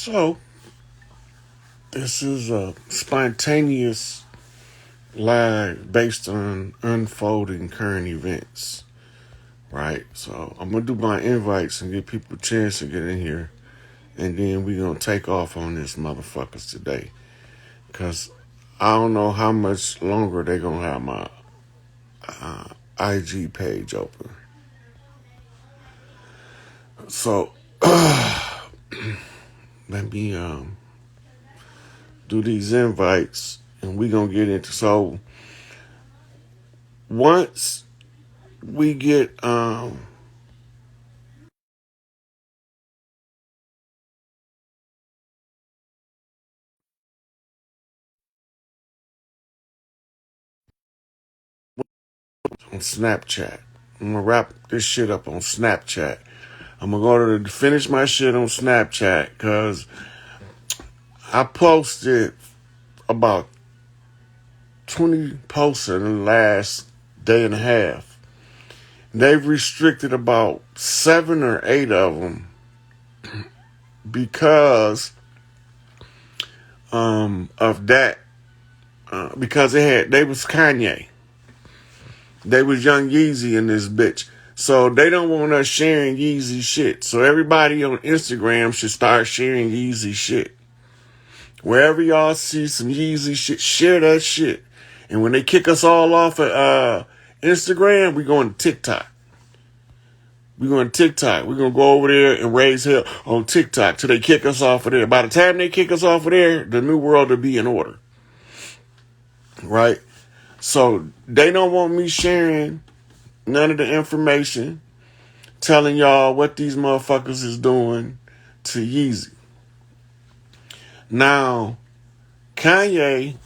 So, this is a spontaneous live based on unfolding current events, right? So, I'm going to do my invites and give people a chance to get in here. And then we're going to take off on this motherfuckers today. Because I don't know how much longer they're going to have my IG page open. So, let me do these invites and we're going to get into... So, once we get... some on Snapchat. I'm gonna wrap this shit up on Snapchat. I'm gonna go to finish my shit on Snapchat because I posted about 20 posts in the last day and a half. They've restricted about 7 or 8 of them because of that. Because they was Kanye. They was Young Yeezy in this bitch. So they don't want us sharing Yeezy shit. So everybody on Instagram should start sharing Yeezy shit. Wherever y'all see some Yeezy shit, share that shit. And when they kick us all off at Instagram, we going to TikTok. We're going to TikTok. We're going to go over there and raise hell on TikTok till they kick us off of there. By the time they kick us off of there, the new world will be in order. Right? So they don't want me sharing none of the information, telling y'all what these motherfuckers is doing to Yeezy. Now, Kanye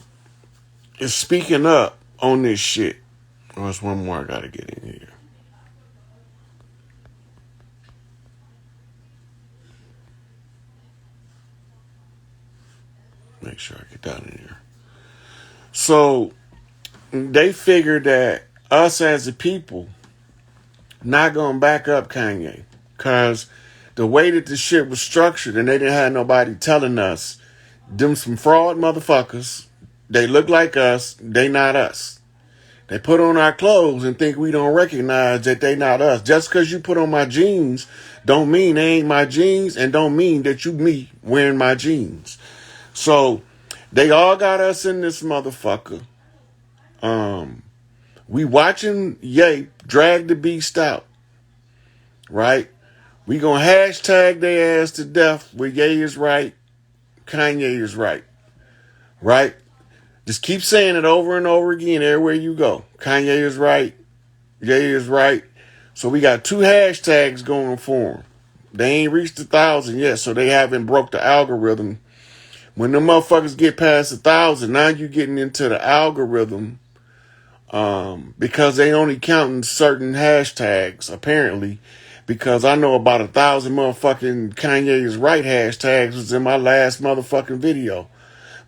is speaking up on this shit. Oh, there's one more I gotta get in here. Make sure I get that in here. So, they figured that us as a people not gonna back up Kanye. Cause the way that the shit was structured and they didn't have nobody telling us, them some fraud motherfuckers, they look like us, they not us. They put on our clothes and think we don't recognize that they not us. Just cause you put on my jeans don't mean they ain't my jeans and don't mean that you me wearing my jeans. So they all got us in this motherfucker. We watching Ye drag the beast out, right? We gonna hashtag their ass to death with Ye is right, Kanye is right, right? Just keep saying it over and over again everywhere you go. Kanye is right, Ye is right. So we got 2 hashtags going for them. They ain't reached 1,000 yet, so they haven't broke the algorithm. When the motherfuckers get past 1,000, now you getting into the algorithm. Because they only counting certain hashtags, apparently, because I know about 1,000 motherfucking Kanye is right hashtags was in my last motherfucking video.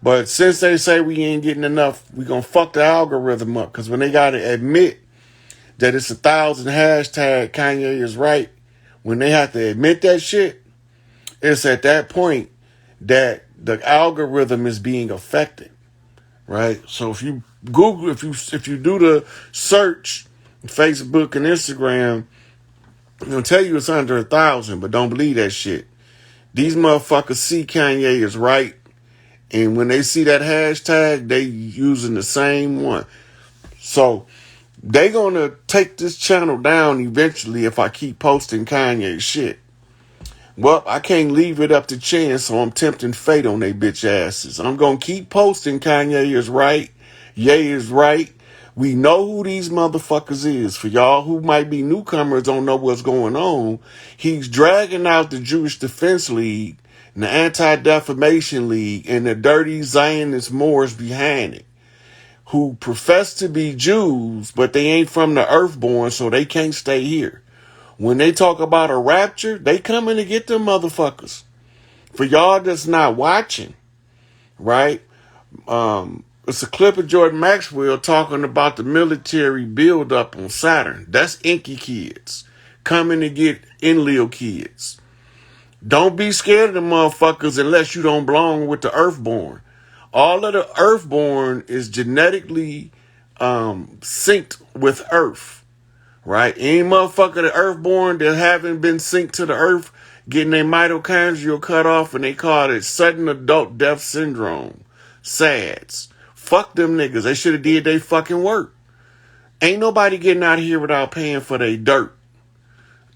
But since they say we ain't getting enough, we gonna fuck the algorithm up. Cause when they gotta admit that it's 1,000 hashtag Kanye is right, when they have to admit that shit, it's at that point that the algorithm is being affected. Right? So if you Google, if you do the search, Facebook and Instagram, it'll tell you it's under 1,000, but don't believe that shit. These motherfuckers see Kanye is right, and when they see that hashtag, they using the same one. So they gonna take this channel down eventually if I keep posting Kanye shit. Well, I can't leave it up to chance, so I'm tempting fate on they bitch asses. I'm going to keep posting Kanye is right, Ye is right. We know who these motherfuckers is. For y'all who might be newcomers, don't know what's going on, he's dragging out the Jewish Defense League, and the Anti-Defamation League, and the dirty Zionist Moors behind it, who profess to be Jews, but they ain't from the earthborn, so they can't stay here. When they talk about a rapture, they coming to get them motherfuckers. For y'all that's not watching, right? It's a clip of Jordan Maxwell talking about the military buildup on Saturn. That's Inky kids coming to get Enlil kids. Don't be scared of the motherfuckers unless you don't belong with the Earthborn. All of the Earthborn is genetically synced with Earth, right? Any motherfucker the Earthborn that haven't been synced to the Earth, getting their mitochondria cut off, and they call it sudden adult death syndrome. SADS. Fuck them niggas. They should have did their fucking work. Ain't nobody getting out of here without paying for their dirt.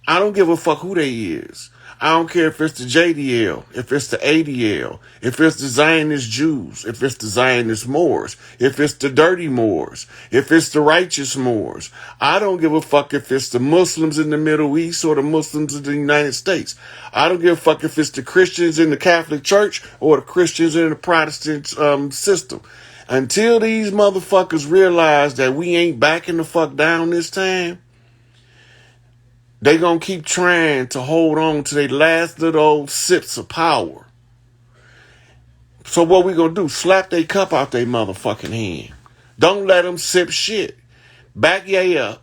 I don't give a fuck who they is. I don't care if it's the JDL, if it's the ADL, if it's the Zionist Jews, if it's the Zionist Moors, if it's the dirty Moors, if it's the righteous Moors. I don't give a fuck if it's the Muslims in the Middle East or the Muslims in the United States. I don't give a fuck if it's the Christians in the Catholic Church or the Christians in the Protestant system. Until these motherfuckers realize that we ain't backing the fuck down this time, they gonna keep trying to hold on to their last little old sips of power. So what we gonna do? Slap their cup out their motherfucking hand. Don't let them sip shit. Back yay up.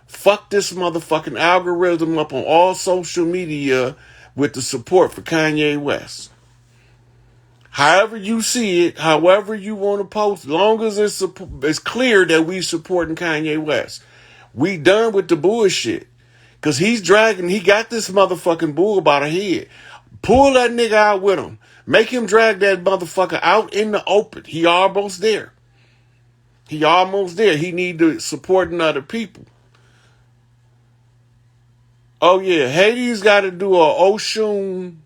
Fuck this motherfucking algorithm up on all social media with the support for Kanye West. However you see it, however you want to post, long as it's clear that we supporting Kanye West. We done with the bullshit. Because he got this motherfucking bull by the head. Pull that nigga out with him. Make him drag that motherfucker out in the open. He almost there. He almost there. He need to supporting other people. Oh yeah, Hades got to do a Oshun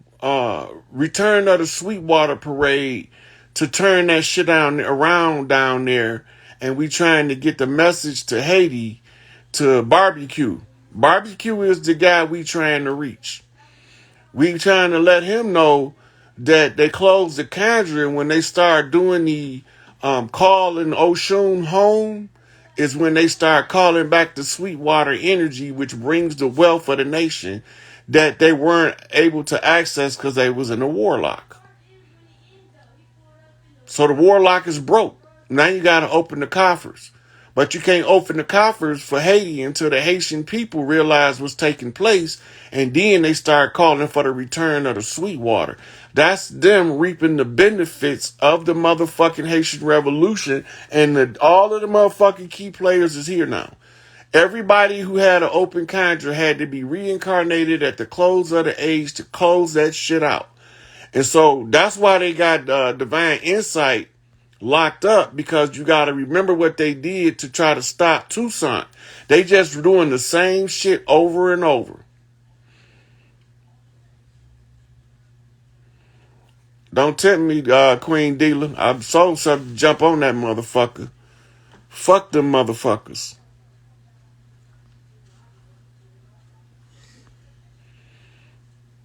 Return of the Sweetwater parade to turn that shit around down there. And we trying to get the message to Haiti to barbecue. Barbecue is the guy we trying to reach. We trying to let him know that they closed the conjuring when they start doing the calling Oshun home is when they start calling back the Sweetwater energy, which brings the wealth of the nation that they weren't able to access because they was in a warlock. So the warlock is broke. Now you got to open the coffers. But you can't open the coffers for Haiti until the Haitian people realize what's taking place, and then they start calling for the return of the Sweetwater. That's them reaping the benefits of the motherfucking Haitian Revolution, and all of the motherfucking key players is here now. Everybody who had an open conjure had to be reincarnated at the close of the age to close that shit out. And so that's why they got divine insight locked up, because you got to remember what they did to try to stop Toussaint. They just doing the same shit over and over. Don't tempt me, Queen Dealer. I'm so excited to jump on that motherfucker. Fuck them motherfuckers.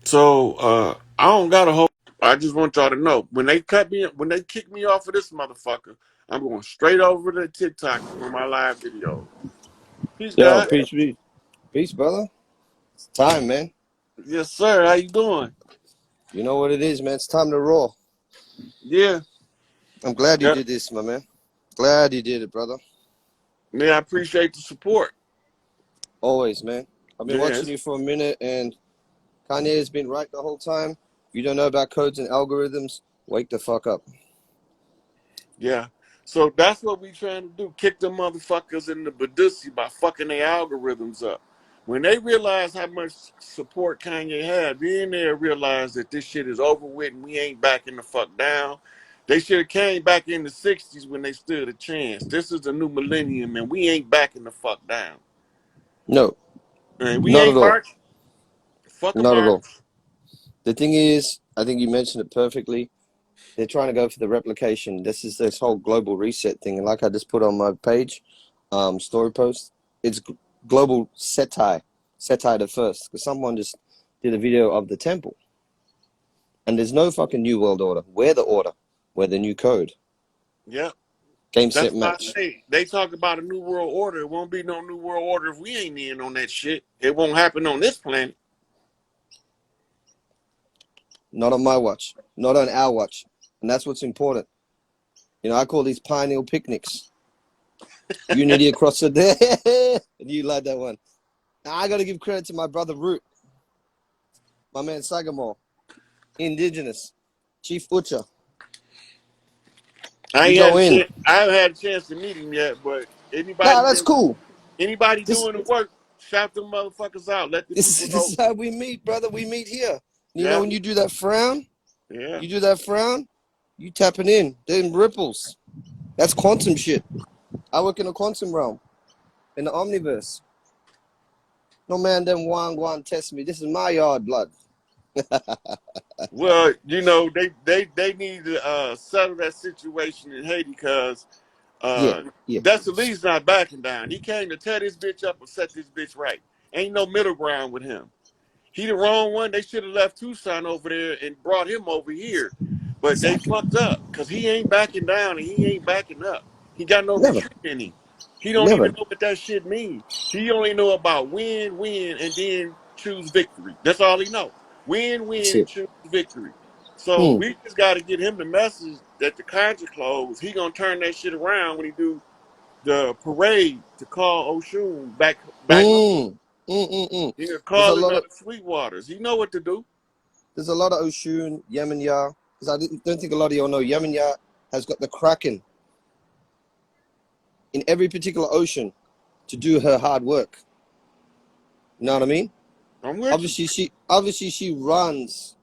So I don't got a whole. I just want y'all to know when they kick me off of this motherfucker, I'm going straight over to TikTok for my live video. Peace, Yo, God. peace, brother. It's time, man. Yes, sir. How you doing? You know what it is, man. It's time to roll. Yeah. I'm glad you Yeah. did this, my man. Glad you did it, brother. Man, I appreciate the support. Always, man. I've been watching Yes. you for a minute, and Kanye has been right the whole time. If you don't know about codes and algorithms, wake the fuck up. Yeah. So that's what we trying to do. Kick the motherfuckers in the badussi by fucking their algorithms up. When they realize how much support Kanye had, then they realize that this shit is over with and we ain't backing the fuck down. They should have came back in the 60s when they stood a chance. This is the new millennium and we ain't backing the fuck down. No, And we not at ain't all. marching. Fuck a Not at all. march. The thing is, I think you mentioned it perfectly. They're trying to go for the replication. This is this whole global reset thing. And like I just put on my page, story post, it's global satire the first. Because someone just did a video of the temple. And there's no fucking new world order. We're the order. We're the new code. Yep. Game, That's set, why I match. say they talk about a new world order. It won't be no new world order if we ain't in on that shit. It won't happen on this planet. Not on my watch. Not on our watch. And that's what's important. You know, I call these pineal picnics. Unity across the day. And you like that one. Now, I got to give credit to my brother Root. My man Sagamore. Indigenous. Chief Butcher. I We ain't go in. I haven't had a chance to meet him yet, but Nah, that's cool. anybody This doing the work, shout them motherfuckers out. Let the this people this know. is how we meet, brother. We meet here. You know Yeah, when you do that frown, yeah. you tapping in. Them ripples. That's quantum shit. I work in a quantum realm, in the omniverse. No man them one test me. This is my yard, blood. Well, they need to settle that situation in Haiti because Yeah, yeah. that's the least not backing down. He came to tear this bitch up and set this bitch right. Ain't no middle ground with him. He the wrong one. They should have left Tucson over there and brought him over here. But they Exactly. fucked up because he ain't backing down and he ain't backing up. He got no Never. retreat in him. He don't even Never. know what that shit means. He only know about win, and then choose victory. That's all he know. That's Win, it. choose victory. So Hmm. we just got to get him the message that the contract closed. He gonna turn that shit around when he do the parade to call Oshun back home. Mm. Mm. He gonna There's a call it lot the of Sweetwaters. He know what to do. Oshun, Yemenya. Because don't think a lot of y'all know Yemenya has got the Kraken in every particular ocean to do her hard work. You know what I mean? I'm with you. Obviously she runs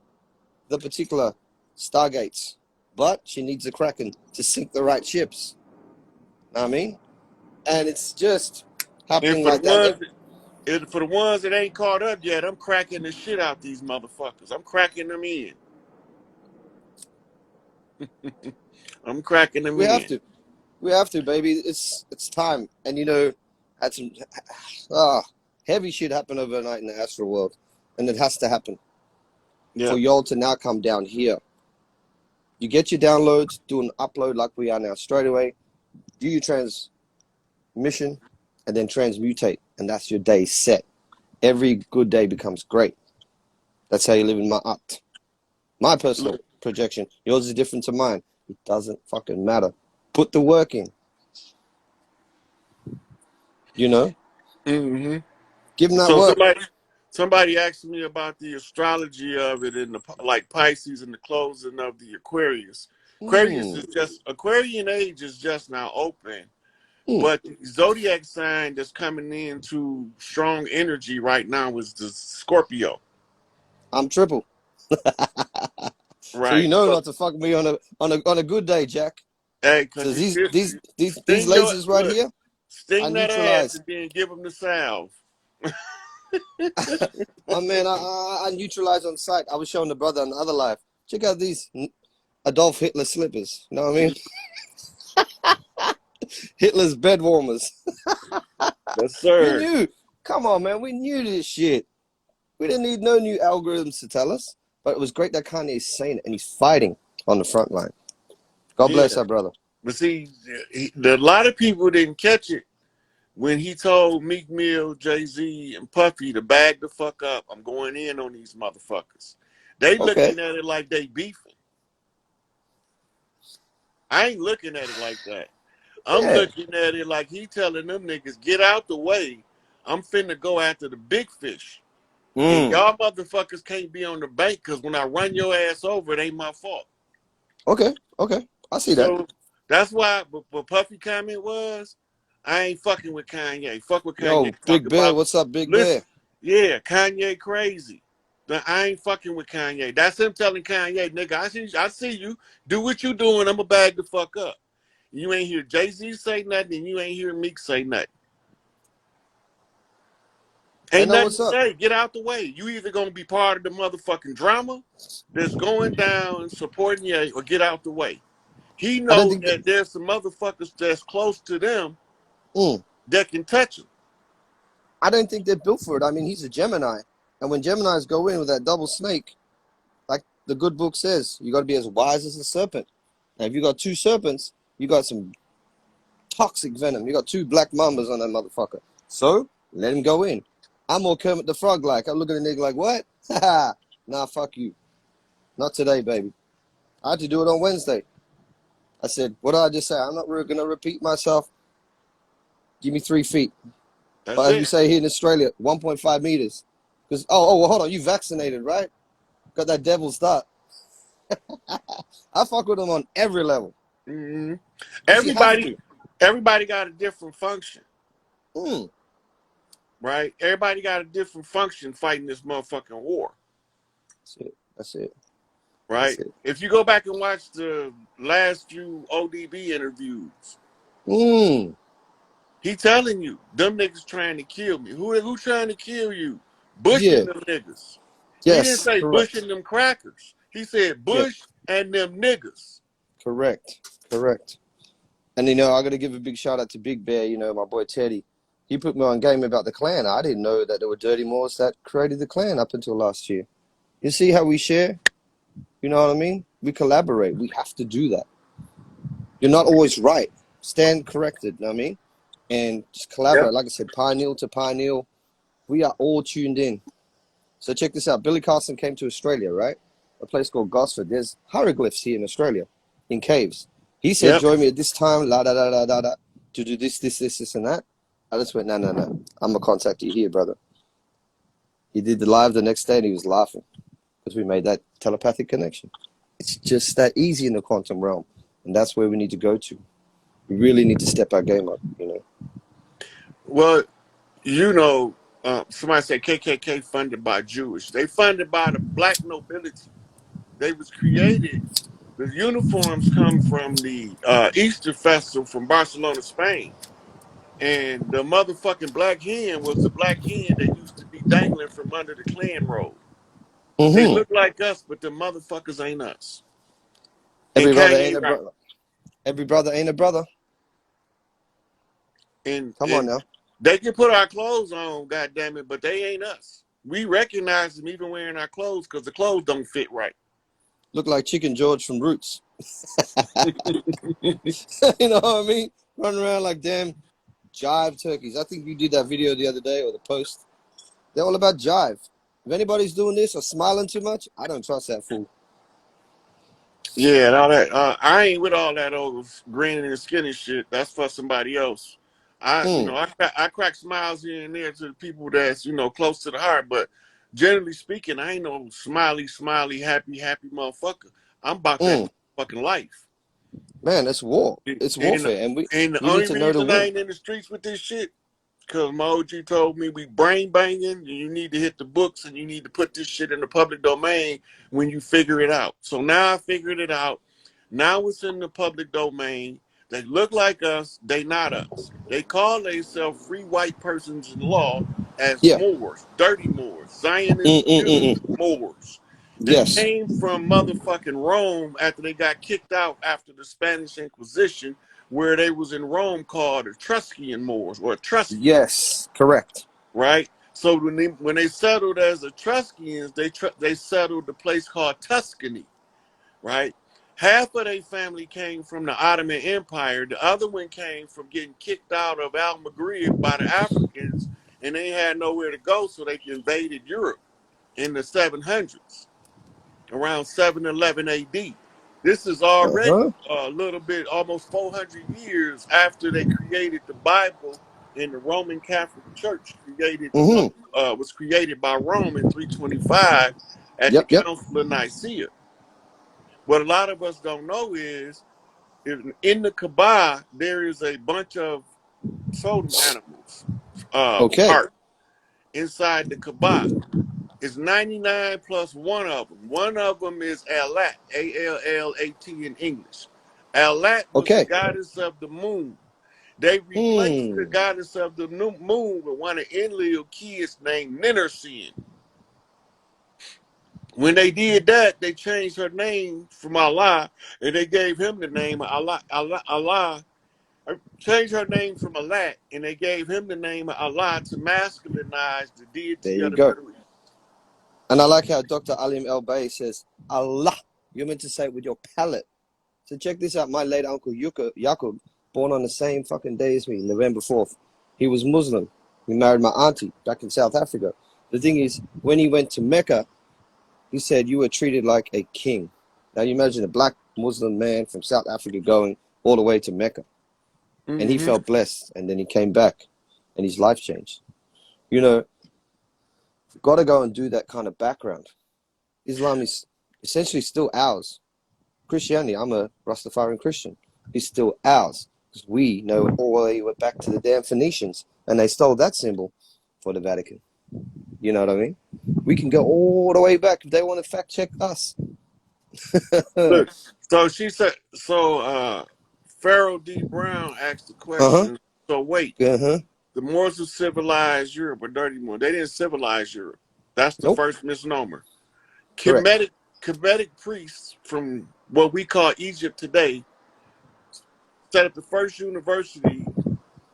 the particular stargates, but she needs a Kraken to sink the right ships. Know what I mean? And it's just And happening for the like that. ones that ain't caught up yet, I'm cracking the shit out these motherfuckers. I'm cracking them in. I'm cracking them We have in. to. We have to, baby. It's time. And had some heavy shit happen overnight in the astral world. And it has to happen Yeah. for y'all to now come down here. You get your downloads, do an upload like we are now straight away, do your transmission, and then transmutate. And that's your day set. Every good day becomes great. That's how you live in my art. My personal Look. projection. Yours is different to mine. It doesn't fucking matter. Put the work in. Mm-hmm. Give them that So work. somebody asked me about the astrology of it and the like Pisces and the closing of the Aquarius. Hmm. Aquarian age is just now open. Hmm. But the zodiac sign that's coming into strong energy right now is the Scorpio. I'm triple. So you Right. know So not to fuck me on a good day, Jack. hey, So cause you these sting your lasers right look, here, I sting that ass neutralize. and then give them the salve. My man, I neutralize on sight. I was showing the brother on the other live. Check out these Adolf Hitler slippers. You know what I mean? Hitler's bed warmers. Yes, We sir. knew. Come on, man. We knew this shit. We didn't need no new algorithms to tell us. But it was great that Kanye's saying it and he's fighting on the front line. God Yeah. bless that brother. But see, a lot of people didn't catch it when he told Meek Mill, Jay-Z, and Puffy to bag the fuck up. I'm going in on these motherfuckers. They Okay. looking at it like they beefing. I ain't looking at it like that. I'm Yeah. looking at it like he telling them niggas, get out the way. I'm finna go after the big fish. And Mm. y'all motherfuckers can't be on the bank because when I run your ass over, it ain't my fault. Okay. Okay. I see that. So that's why, but Puffy comment was, I ain't fucking with Kanye. Fuck with Kanye. Yo, Talk Big Bear. about, What's up, Big listen, Bear? yeah, Kanye crazy. But I ain't fucking with Kanye. That's him telling Kanye, nigga, I see you. Do what you doing. I'ma bag the fuck up. You ain't hear Jay-Z say nothing, and you ain't hear Meek say nothing. I Ain't know nothing what's to up. say. Get out the way. You either gonna be part of the motherfucking drama that's going down and supporting you, or get out the way. He I don't know think that. that there's some motherfuckers that's close to them Mm, that can touch him. I don't think they're built for it. I mean, he's a Gemini, and when Geminis go in with that double snake, like the good book says, you got to be as wise as a serpent. And if you got two serpents, you got some toxic venom. You got two black mambas on that motherfucker. So let him go in. I'm more Kermit the Frog like. I'm looking at a nigga like, what? Nah, fuck you. Not today, baby. I had to do it on Wednesday. I said, what did I just say? I'm not really going to repeat myself. Give me 3 feet. That's Or as we it. say here in Australia, 1.5 meters. Because, well, hold on. You vaccinated, right? Got that devil's start. I fuck with them on every level. Mm-hmm. Because you have Everybody, to. everybody got a different function, Mm. right? Everybody got a different function fighting this motherfucking war, That's it. That's it. That's right? it. If you go back and watch the last few ODB interviews, Mm. he telling you them niggas trying to kill me. Who trying to kill you? Bush Yeah. and them niggas. He didn't Yes. say Bush Correct. and them crackers. He said Yep. Bush and them niggas. Correct. Correct. And, you know, I got to give a big shout out to Big Bear, you know, my boy Teddy. He put me on game about the clan. I didn't know that there were dirty Moors that created the clan up until last year. You see how we share? You know what I mean? We collaborate. We have to do that. You're not always right. Stand corrected, you know what I mean? And just Yep. collaborate. Like I said, Pioneer to Pioneer, we are all tuned in. So check this out. Billy Carson came to Australia, right? A place called Gosford. There's hieroglyphs here in Australia, in caves. He said, Yep. join me at this time, la da da da da da, to do this, and that. I just went, no. I'm going to contact you here, brother. He did the live the next day and he was laughing because we made that telepathic connection. It's just that easy in the quantum realm. And that's where we need to go to. We really need to step our game up, you know. Well, you know, somebody said KKK funded by Jewish. They funded by the black nobility. They was created. The uniforms come from the Easter Festival from Barcelona, Spain. And the motherfucking black hen was the black hen that used to be dangling from under the Klan robe. They Mm-hmm. look like us, but the motherfuckers ain't us. And Every brother ain't Kanye a right. brother. Every brother ain't a brother. And Come on and now. they can put our clothes on, goddamn it, but they ain't us. We recognize them even wearing our clothes because the clothes don't fit right. Look like Chicken George from Roots. You know what I mean? Running around like damn jive turkeys. I think you did that video the other day or the post. They're all about jive. If anybody's doing this or smiling too much, I don't trust that fool. Yeah, and all that. I ain't with all that old grinning and skinny shit. That's for somebody else. Mm, I crack smiles here and there to the people that's close to the heart. But generally speaking, I ain't no smiley, happy motherfucker. I'm about that mm. motherfucking life. Man, it's war. And, It's and warfare, and we and the we need only to know the reason I win. ain't in the streets with this shit, because my OG told me we brain banging, and you need to hit the books, and you need to put this shit in the public domain when you figure it out. So now I figured it out. Now it's in the public domain. They look like us. They not us. They call themselves free white persons in law as Yeah. Moors, dirty Moors, Mm, Zionist mm, mm, Jews mm. Moors that Yes. came from motherfucking Rome after they got kicked out after the Spanish Inquisition, where they was in Rome called Etruscan Moors or Etruscans, Yes. Correct. right? So when they settled as Etruscans, they settled the place called Tuscany, right? Half of their family came from the Ottoman Empire. The other one came from getting kicked out of Almaghrib by the Africans, and they had nowhere to go, so they invaded Europe in the 700s, around 711 AD. This is Uh already huh. a little bit, almost 400 years after they created the Bible, and the Roman Catholic Church Mm-hmm. was created by Rome in 325 at the Yep. Yep. Council of Nicaea. What a lot of us don't know is in the Kaaba, there is a bunch of totem animals, Okay. art inside the Kaaba. It's 99 plus one of them. One of them is Alat, Allat in English. Alat was the Okay. goddess of the moon. They replaced the Hmm. goddess of the moon with one of Enlil's kids named Ninursin. When they did that, they changed her name from Allah, and they gave him the name of Allah. Changed her name from Alat, and they gave him the name of Allah to masculinize the There deity you of the go. Middle East. And I like how Dr. Alim El Bay says, Allah. You're meant to say it with your palate. So check this out. My late uncle Yaqub, born on the same fucking day as me, November 4th. He was Muslim. He married my auntie back in South Africa. The thing is, when he went to Mecca, he said you were treated like a king. Now you imagine a black Muslim man from South Africa going all the way to Mecca. And he Mm-hmm. felt blessed. And then he came back and his life changed. You know, got to go and do that kind of background. Islam is essentially still ours. Christianity, I'm a Rastafarian Christian, is still ours. Because we know all the way back to the damn Phoenicians, and they stole that symbol for the Vatican. You know what I mean? We can go all the way back if they want to fact check us. Look, so she said, Pharaoh D. Brown asked the Uh-huh. question, so wait, Uh-huh. the Moors of civilized Europe are dirty Moors. They didn't civilize Europe. That's the Nope. first misnomer. Correct. Kemetic priests from what we call Egypt today set up the first university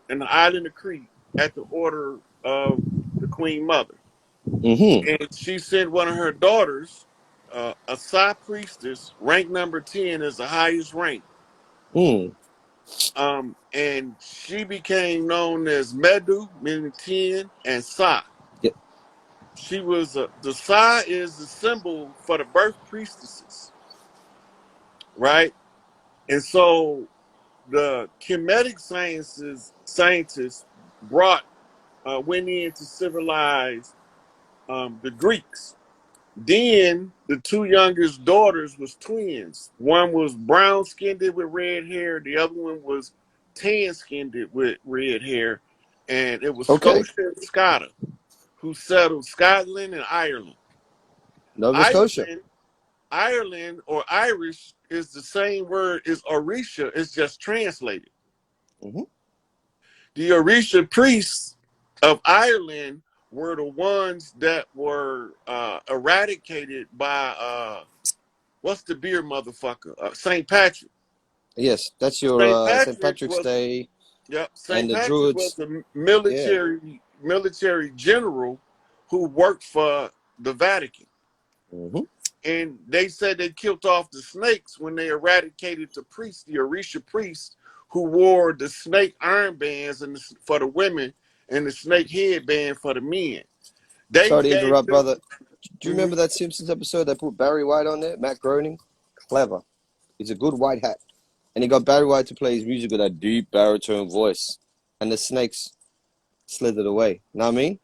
in the island of Crete at the order of the Queen Mother. Mm-hmm. And she sent one of her daughters, a Psi priestess, rank number 10 is the highest rank. Mm. And she became known as Medu, meaning 10, and Psi. Yeah. She was the Psi is the symbol for the birth priestesses, right? And so the Kemetic scientists brought went in to civilize the Greeks. Then the two youngest daughters was twins. One was brown skinned with red hair. The other one was tan skinned with red hair. And it was Okay. Scotia and Scotta who settled Scotland and Ireland. Nova Scotia. Ireland or Irish is the same word as Orisha. It's just translated. Mm-hmm. The Orisha priests of Ireland were the ones that were eradicated by what's the beer motherfucker? St. Patrick. Yes, that's your St. St. Patrick Patrick's was Day yep. and St. the Patrick was Druids. a Yeah. military general who worked for the Vatican. Mm-hmm. And they said they killed off the snakes when they eradicated the priests, the Orisha priests, who wore the snake armbands for the women and the snake headband for the men. They Sorry to gave interrupt, them. brother. Do you remember that Simpsons episode that put Barry White on there? Matt Groening? Clever. He's a good white hat. And he got Barry White to play his music with that deep baritone voice. And the snakes slithered away. Know what I mean?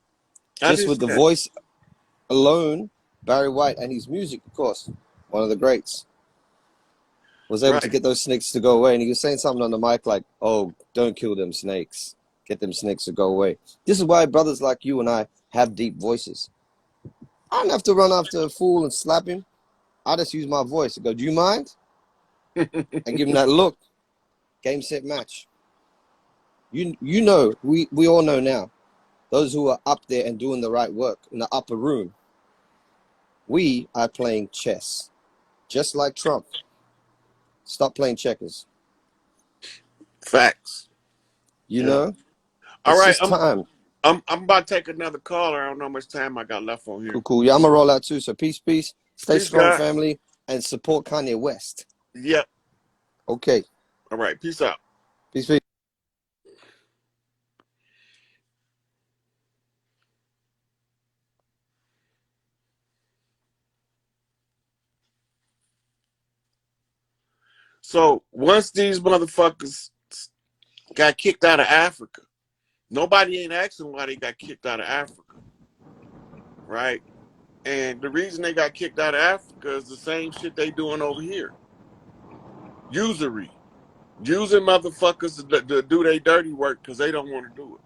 I Just didn't with see the that. voice alone, Barry White and his music, of course, one of the greats, was able to Right. get those snakes to go away. And he was saying something on the mic like, oh, don't kill them snakes. Get them snakes to go away. This is why brothers like you and I have deep voices. I don't have to run after a fool and slap him. I just use my voice and go, do you mind? And give him that look. Game, set, match. You know, we all know now. Those who are up there and doing the right work in the upper room, we are playing chess. Just like Trump. Stop playing checkers. Facts. You Yeah. know? All It's right. just time. I'm about to take another caller. I don't know how much time I got left on Cool, here. cool. Yeah, I'm going to roll out too. So peace, peace. Stay Peace, strong, God. family. And support Kanye West. Yep. Okay. All right. Peace out. Peace, peace. So once these motherfuckers got kicked out of Africa, nobody ain't asking why they got kicked out of Africa, right? And the reason they got kicked out of Africa is the same shit they doing over here. Usury. Using motherfuckers to do their dirty work because they don't want to do it.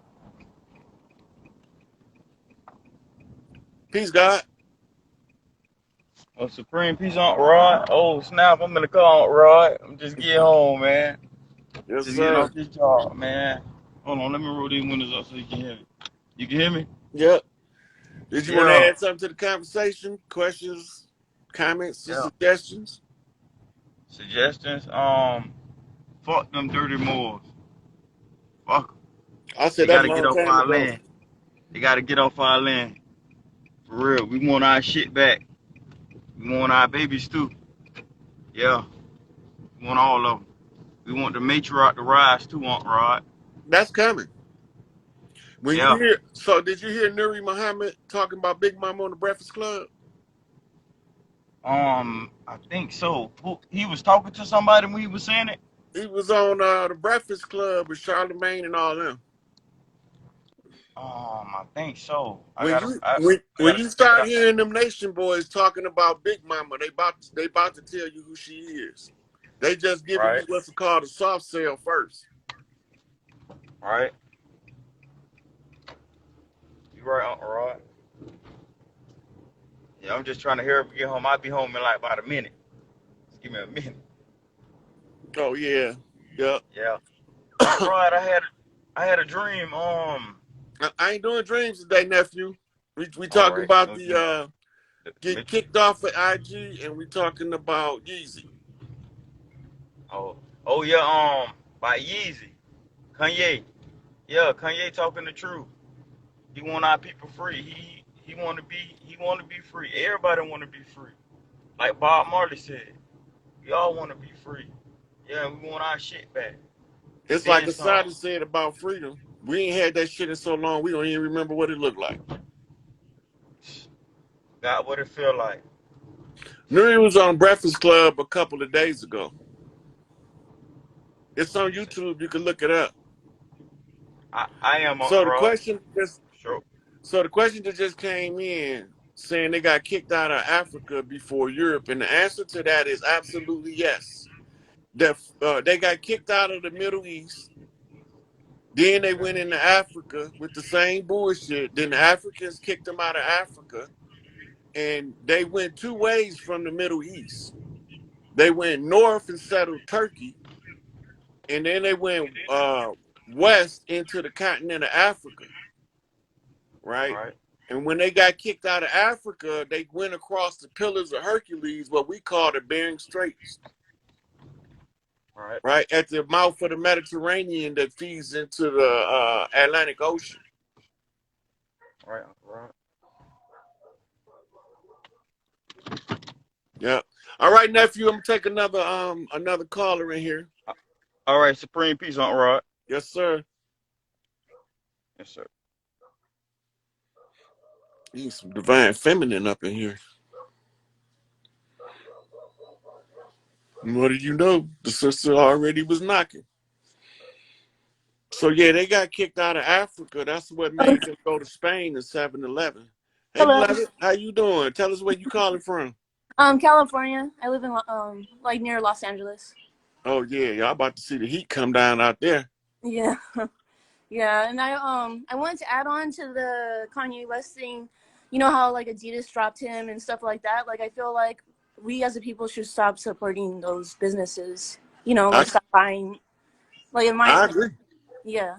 Peace, God. Oh, Supreme Peace on Rod. Oh, snap. I'm in the car, Rod. I'm just getting home, man. Yes, Just getting sir. off this job, man. Hold on. Let me roll these windows up so you can hear me. You can hear me? Yep. Did you want to Yeah. add something to the conversation? Questions, comments, or Yeah. suggestions? Suggestions? Fuck them dirty Moors. Fuck 'em. I They said that got a to get long off time our ago. land. They got to get off our land. For real. We want our shit back. We want our babies, too. Yeah. We want all of them. We want the matriarch to rise, too, Aunt Rod. That's coming. When you Yeah. hear, so did you hear Nuri Muhammad talking about Big Mama on the Breakfast Club? I think so. He was talking to somebody when he was saying it. He was on the Breakfast Club with Charlemagne and all them. I think so. I When gotta, you I, I when gotta you check it start out. hearing them nation boys talking about Big Mama, they about to tell you who she is. They just giving you Right, what's called a soft sell first. right. You right, Uncle Rod. Yeah, I'm just trying to hurry up and get home. I'll be home in like about a minute. Just give me a minute. Oh yeah, yeah. Yeah. Uncle Rod, I had a dream. I ain't doing dreams today, nephew. We All talking right, about no the dream. getting kicked off at IG, and we talking about Yeezy. Oh, oh yeah. By Yeezy, Kanye. Yeah, Kanye talking the truth. He want our people free. He want to be free. Everybody want to be free. Like Bob Marley said, we all want to be free. Yeah, we want our shit back. And It's like then some. Asada said about freedom. We ain't had that shit in so long. We don't even remember what it looked like. Got what it feel like. Nuri was on Breakfast Club a couple of days ago. It's on Let me see. YouTube. You can look it up. I am on So the Rod. question just Sure. so the question that just came in saying they got kicked out of Africa before Europe, and the answer to that is absolutely yes. They got kicked out of the Middle East. Then they Okay. went into Africa with the same bullshit. Then the Africans kicked them out of Africa, and they went two ways from the Middle East. They went north and settled Turkey, and then they went west into the continent of Africa, right? Right. And when they got kicked out of Africa, they went across the Pillars of Hercules, what we call the Bering Straits, Right. right at the mouth of the Mediterranean that feeds into the Atlantic Ocean. Right. Right. Yeah. All right, nephew. I'm gonna take another caller in here. All right. Supreme peace on Rod. Yes, sir. Yes, sir. Need some divine feminine up in here. And what did you know? The sister already was knocking. So yeah, they got kicked out of Africa. That's what Oh, made them go to Spain in 7-Eleven. Hey, hello. beloved, how you doing? Tell us where you calling from. California. I live in like near Los Angeles. Oh yeah, y'all about to see the heat come down out there. Yeah, yeah. And I wanted to add on to the Kanye West thing. You know how like Adidas dropped him and stuff like that. Like I feel like we as a people should stop supporting those businesses. You know, I like stop buying. Like in my I like, agree. yeah.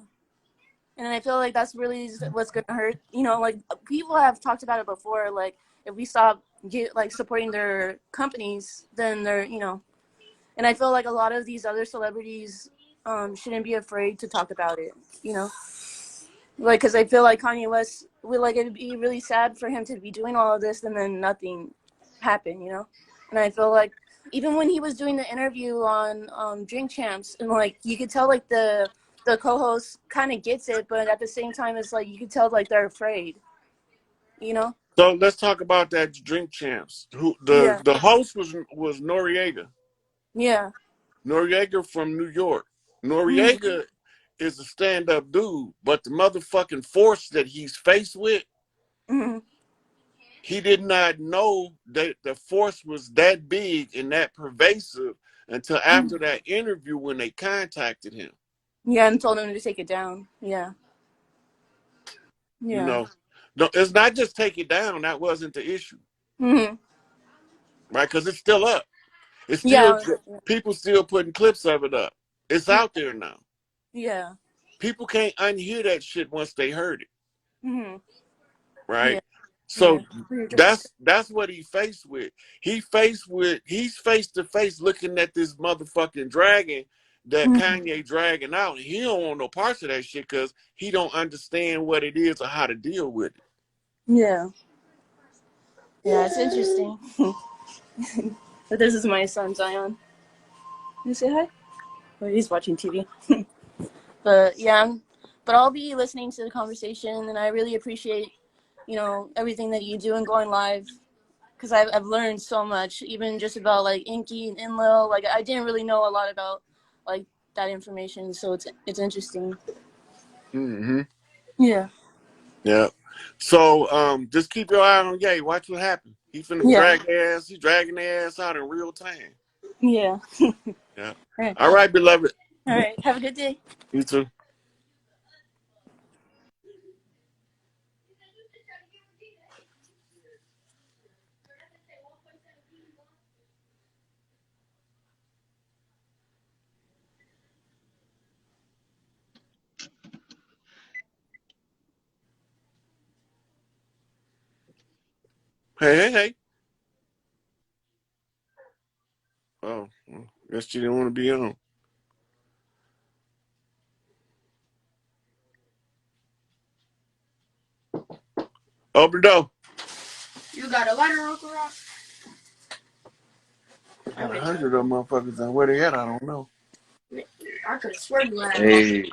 And I feel like that's really what's gonna hurt. You know, like people have talked about it before. Like if we stop supporting their companies, then they're and I feel like a lot of these other celebrities shouldn't be afraid to talk about it, you know? Like, because I feel like Kanye West, it'd be really sad for him to be doing all of this and then nothing happen, you know? And I feel like even when he was doing the interview on Drink Champs, and like, you could tell like the co-host kind of gets it, but at the same time, it's like, you could tell like they're afraid, you know? So let's talk about that Drink Champs. Who the Yeah. the host was Noriega. Yeah. Noriega from New York. Mm-hmm. Noriega is a stand-up dude, but the motherfucking force that he's faced with, Mm-hmm. he did not know that the force was that big and that pervasive until after that interview when they contacted him. Yeah, and told him to take it down. Yeah. You Yeah. know, no, it's not just take it down. That wasn't the issue, Mm-hmm. right? Because it's still up. It's still Yeah. people still putting clips of it up. It's Yeah. out there now. Yeah. People can't unhear that shit once they heard it, Mm-hmm. right? Yeah. So Yeah. Weird. that's what he faced with. He's face to face looking at this motherfucking dragon that Mm-hmm. Kanye dragging out. He don't want no parts of that shit because he don't understand what it is or how to deal with it. Yeah. Yeah, it's interesting. But this is my son Zion. Can you say hi? Oh, he's watching TV. But yeah, but I'll be listening to the conversation, and I really appreciate, everything that you do and going live, because I've learned so much, even just about like Inky and Enlil. Like I didn't really know a lot about like that information, so it's interesting. Mm-hmm. Yeah. Yeah. So just keep your eye on Ye. Watch what happens. He finna Yeah. he's dragging their ass out in real time. Yeah. Yeah. All right. All right, beloved. All right. Have a good day. You too. Hey, hey, hey. Oh, well, guess you didn't want to be on. Open the door. You got a lighter, Uncle Ross? Got 100 of them motherfuckers, and where they at, I don't know. I could have sworn you had. Hey,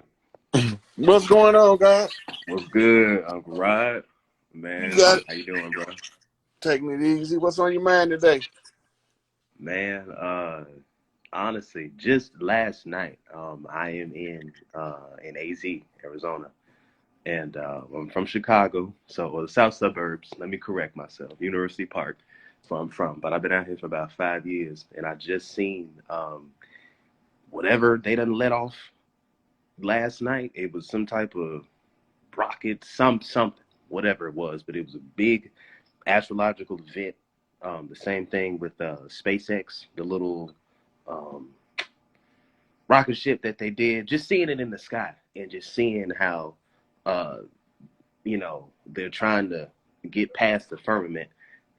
What's going on, God? what's good, Uncle Rod? You Man, got it. how you doing, bro? Taking it easy. What's on your mind today? Man, honestly, just last night, I am in AZ, Arizona, and I'm from Chicago, so the south suburbs. Let me correct myself, University Park, that's where I'm from. But I've been out here for about 5 years, and I just seen whatever they done let off last night. It was some type of rocket, something, whatever it was, but it was a big astrological event. The same thing with SpaceX, the little um, rocket ship that they did. Just seeing it in the sky and just seeing how, uh, they're trying to get past the firmament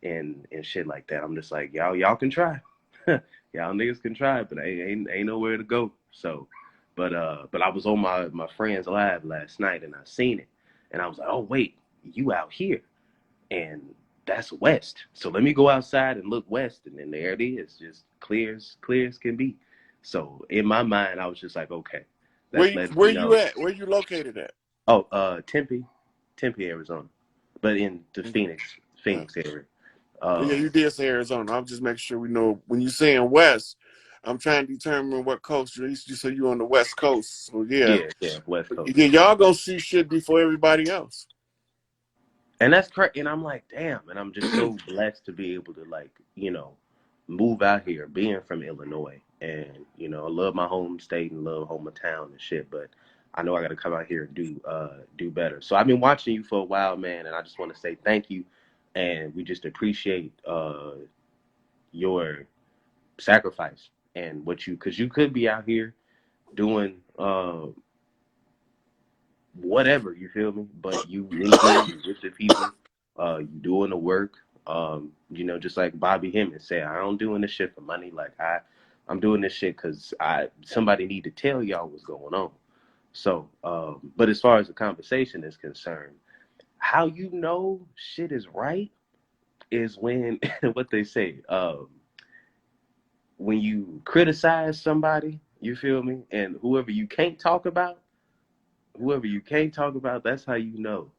and shit like that. I'm just like, y'all can try, y'all niggas can try, but ain't nowhere to go. So, but I was on my friend's live last night and I seen it, and I was like, oh wait, you out here? And that's west. So let me go outside and look west, and then there it is, just clear as can be. So in my mind, I was just like, okay, that's letting Where me you know. at? Where you located at? Oh, Tempe, Arizona, but in the Okay. Phoenix area. Yeah, Um, you did say Arizona. I'm just making sure we know when you saying west. I'm trying to determine what coast you're east. You say you on the west coast. So yeah, yeah, West Coast. yeah, y'all gonna see shit before everybody else. And that's correct. And I'm like, damn. And I'm just so blessed to be able to move out here, being from Illinois. And, I love my home state and love hometown and shit, but I know I gotta come out here and do better. So I've been watching you for a while, man, and I just want to say thank you. And we just appreciate your sacrifice and because you could be out here doing whatever, you feel me? But you legal, you with the people, you doing the work. Just like Bobby Hemmett said, I don't doing this shit for money. Like I'm doing this shit because somebody need to tell y'all what's going on. So, but as far as the conversation is concerned, how you know shit is right is when what they say, when you criticize somebody, you feel me, and whoever you can't talk about, that's how you know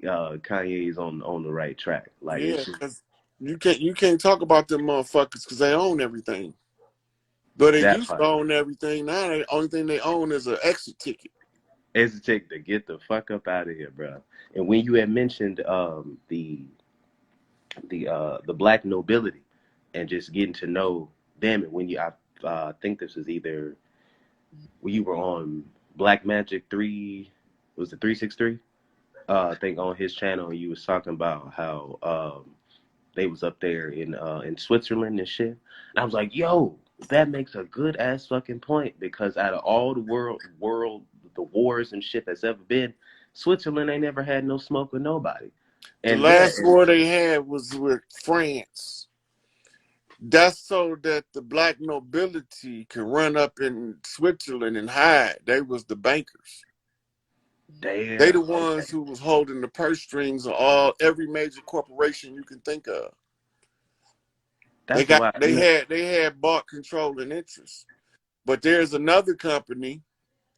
Kanye's on the right track. Like Yeah, it's just because you can't talk about them motherfuckers because they own everything. But they that used to part. own everything. Now the only thing they own is an exit ticket. Hesitate to get the fuck up out of here, bro. And when you had mentioned the black nobility and just getting to know them, and when I think this was either when you were on Black Magic 3, was it 363? I think on his channel, you was talking about how they was up there in Switzerland and shit. And I was like, yo, that makes a good ass fucking point, because out of all the world the wars and shit that's ever been, Switzerland ain't never had no smoke with nobody. The And yeah, last war they had was with France. That's so that the black nobility can run up in Switzerland and hide. They was the bankers. They the damn, okay, ones who was holding the purse strings of every major corporation you can think of. They that's got why. they had bought controlling interest. But there's another company,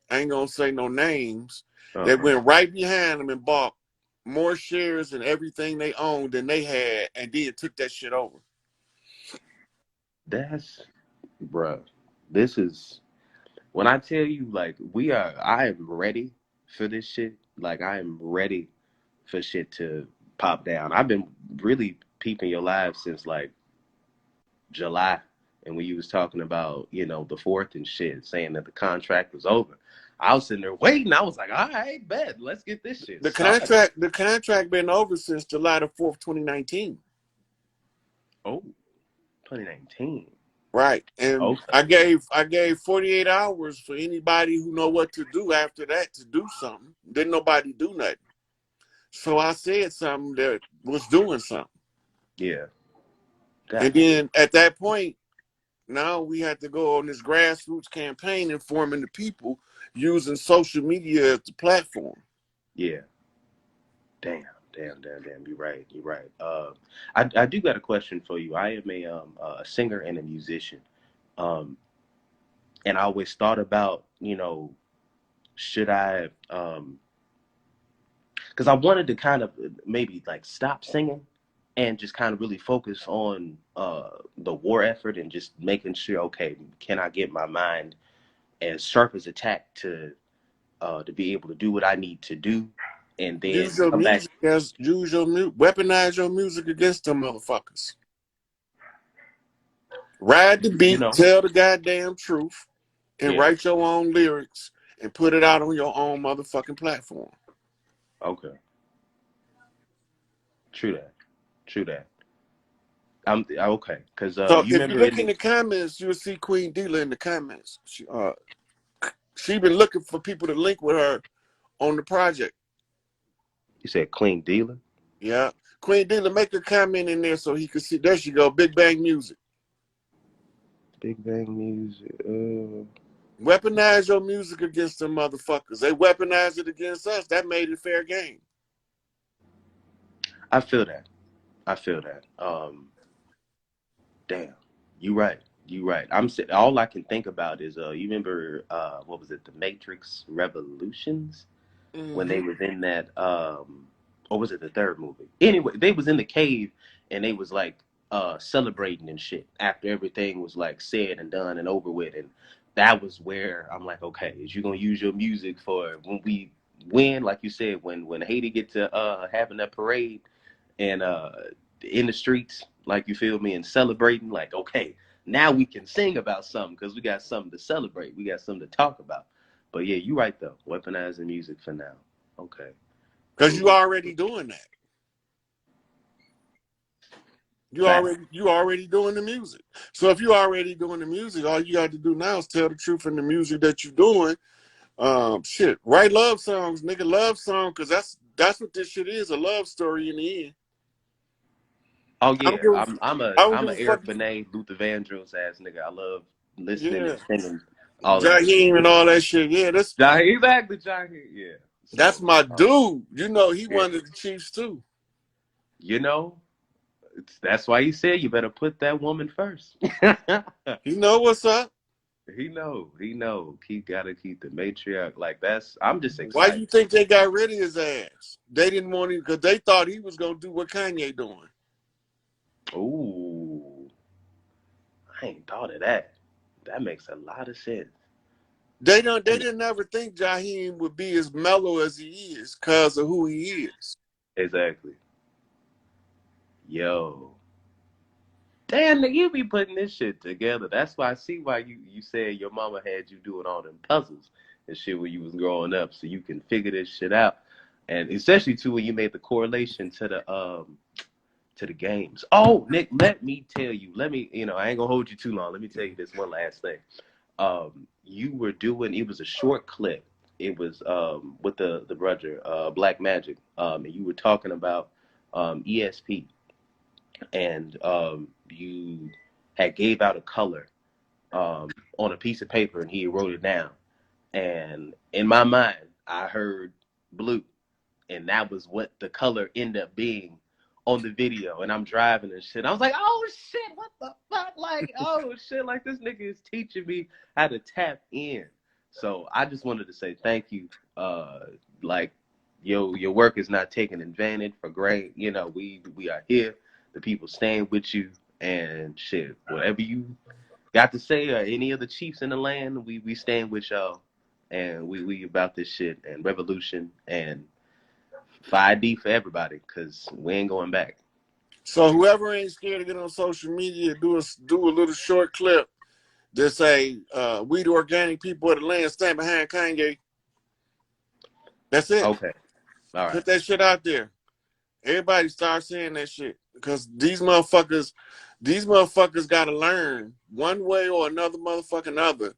I ain't gonna say no names, that Uh-huh. went right behind them and bought more shares and everything they owned than they had, and then took that shit over. That's, bruh. This is when I tell you, like, I am ready for this shit. Like, I am ready for shit to pop down. I've been really peeping your live since like July, and when you was talking about, you know, the fourth and shit, saying that the contract was over, I was sitting there waiting. I was like, all right, bet, let's get this shit started. The contract been over since July the 4th, 2019. Oh, 2019. Right. And Okay. I gave 48 hours for anybody who know what to do after that to do something. Didn't nobody do nothing. So I said something that was doing something. Yeah. And God. then at that point, now we had to go on this grassroots campaign informing the people using social media as the platform. Yeah. Damn. You're right. You're right. I do got a question for you. I am a singer and a musician. Um, and I always thought about, you know, should I because I wanted to kind of maybe like stop singing and just kind of really focus on the war effort and just making sure, okay, can I get my mind as sharp as a tack to be able to do what I need to do, and then come back. Weaponize your music against them motherfuckers. Ride the You beat, know, tell the goddamn truth, and yeah, write your own lyrics and put it out on your own motherfucking platform. okay, true that, true that. I'm okay because So you if you remember look in in the the comments, you'll see Queen Dealer in the comments. She been looking for people to link with her on the project. you said clean dealer, Yeah. Queen Dealer, make a comment in there so he can see. There she go. Big Bang Music. Big Bang Music. Weaponize your music against them motherfuckers. They weaponized it against us. That made it fair game. I feel that. I feel that. Damn, you right. You right. All I can think about is you remember what was it, the Matrix Revolutions, when they Mm-hmm. was in that or was it the third movie? Anyway, they was in the cave and they was like celebrating and shit after everything was like said and done and over with, and that was where I'm like, okay, is you gonna use your music for when we win, like you said, when Haiti get to having that parade and in the streets, like, you feel me, and celebrating, like, okay, now we can sing about something because we got something to celebrate, we got something to talk about. But yeah, you right though, weaponizing music for now. Okay, Because you cool. already doing that. Fact. You already doing the music. So if you already doing the music, all you got to do now is tell the truth in the music that you're doing. Shit, write love songs, nigga, love song, because that's what this shit is, a love story in the end. Oh I don't yeah, give a, I'm a I don't I'm give a a fuck. Eric Benet, Luther Vandross ass nigga. I love listening Yeah, and singing all of that shit. Jaheim and all that shit. Yeah, Jaheim, exactly, Jaheim. Yeah. that's So my dude. You know, he yeah, one of the Chiefs too. you know, that's why he said you better put that woman first. He know what's up. He know. He gotta keep the matriarch. Like, that's. I'm just Why excited. you think they got rid of his ass? They didn't want him because they thought he was gonna do what Kanye doing. Ooh, I ain't thought of that. That makes a lot of sense. They didn't ever think Jaheim would be as mellow as he is because of who he is. Exactly. Yo. Damn, nigga, you be putting this shit together. That's why I see why you said your mama had you doing all them puzzles and shit when you was growing up, so you can figure this shit out. And especially too when you made the correlation to the games. Oh, Nick, let me tell you. Let me, I ain't gonna hold you too long. Let me tell you this one last thing. You were doing, it was a short clip. It was with the brother Black Magic. And you were talking about ESP, and you had gave out a color on a piece of paper, and he wrote it down. And in my mind, I heard blue, and that was what the color ended up being on the video. And I'm driving and shit. I was like, oh shit, what the fuck? Like, oh shit, like this nigga is teaching me how to tap in. So I just wanted to say thank you. Like, your work is not taken advantage for great. We are here. The people stand with you, and shit, whatever you got to say, or any of the chiefs in the land, we stand with y'all, and we about this shit and revolution and 5D for everybody, because we ain't going back. So whoever ain't scared to get on social media, do a little short clip that say, "We the organic people of the land stand behind Kanye." That's it. Okay. All right. Put that shit out there. Everybody start saying that shit because these motherfuckers got to learn one way or another motherfucking other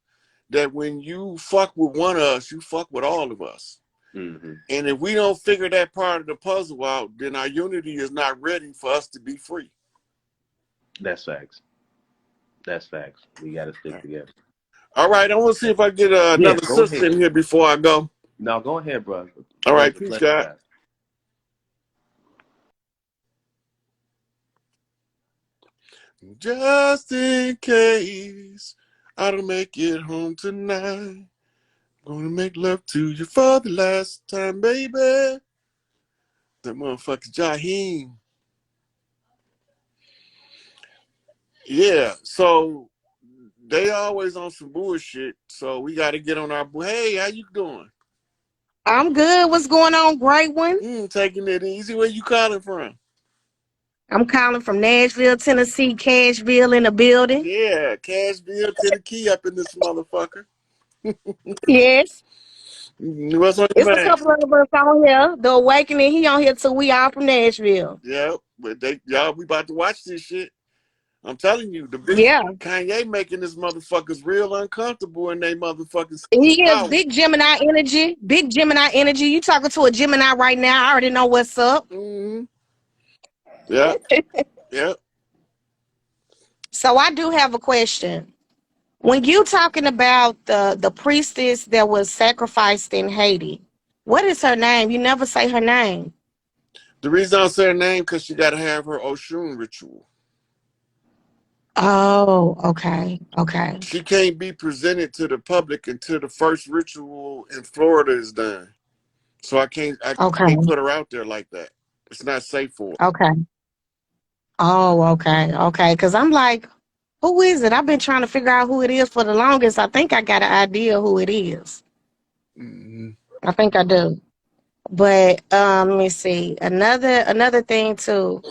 that when you fuck with one of us, you fuck with all of us. Mm-hmm. And if we don't figure that part of the puzzle out, then our unity is not ready for us to be free. That's facts. That's facts. We got to stick together. All right, I want to see if I get Yeah, another go sister ahead. in here before I go. No, go ahead, bro. All right, Pleasure, peace, pleasure, God. guys. Just in case I don't make it home tonight, gonna make love to you for the last time, baby. That motherfucker Jaheim. Yeah, so they always on some bullshit. So we got to get on our. Hey, how you doing? I'm good. What's going on, great one? Taking it easy. Where you calling from? I'm calling from Nashville, Tennessee, Cashville in the building. Yeah, Cashville to the key up in this motherfucker. Yes. What's on your It's a mind? couple of us on here. The Awakening, he on here too. We all from Nashville. Yeah, but y'all, we about to watch this shit. I'm telling you, the big Yeah. Kanye making this motherfuckers real uncomfortable in they motherfuckers He is power. big Gemini energy. Big Gemini energy. You talking to a Gemini right now. I already know what's up. Mm-hmm. Yeah, yeah. So I do have a question. When you talking about the priestess that was sacrificed in Haiti, what is her name? You never say her name. The reason I say her name because she got to have her Oshun ritual. Oh, okay. Okay. She can't be presented to the public until the first ritual in Florida is done. So I can't Okay. put her out there like that. It's not safe for her. Okay. Oh, okay. Okay. Because I'm like, who is it? I've been trying to figure out who it is for the longest. I think I got an idea who it is. Mm-hmm. I think I do. But let me see. Another thing too.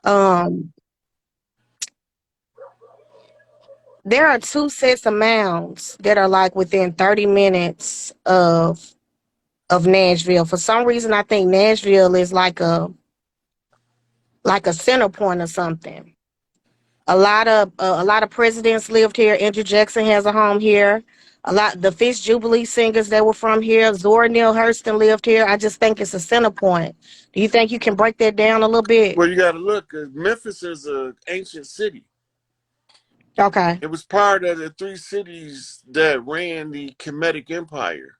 Um, there are two sets of mounds that are like within 30 minutes of Nashville. For some reason, I think Nashville is like a center point or something. A lot of presidents lived here. Andrew Jackson has a home here. A lot the Fish Jubilee singers that were from here. Zora Neale Hurston lived here. I just think it's a center point. Do you think you can break that down a little bit? Well, you got to look. Memphis is an ancient city. Okay. It was part of the three cities that ran the Kemetic Empire.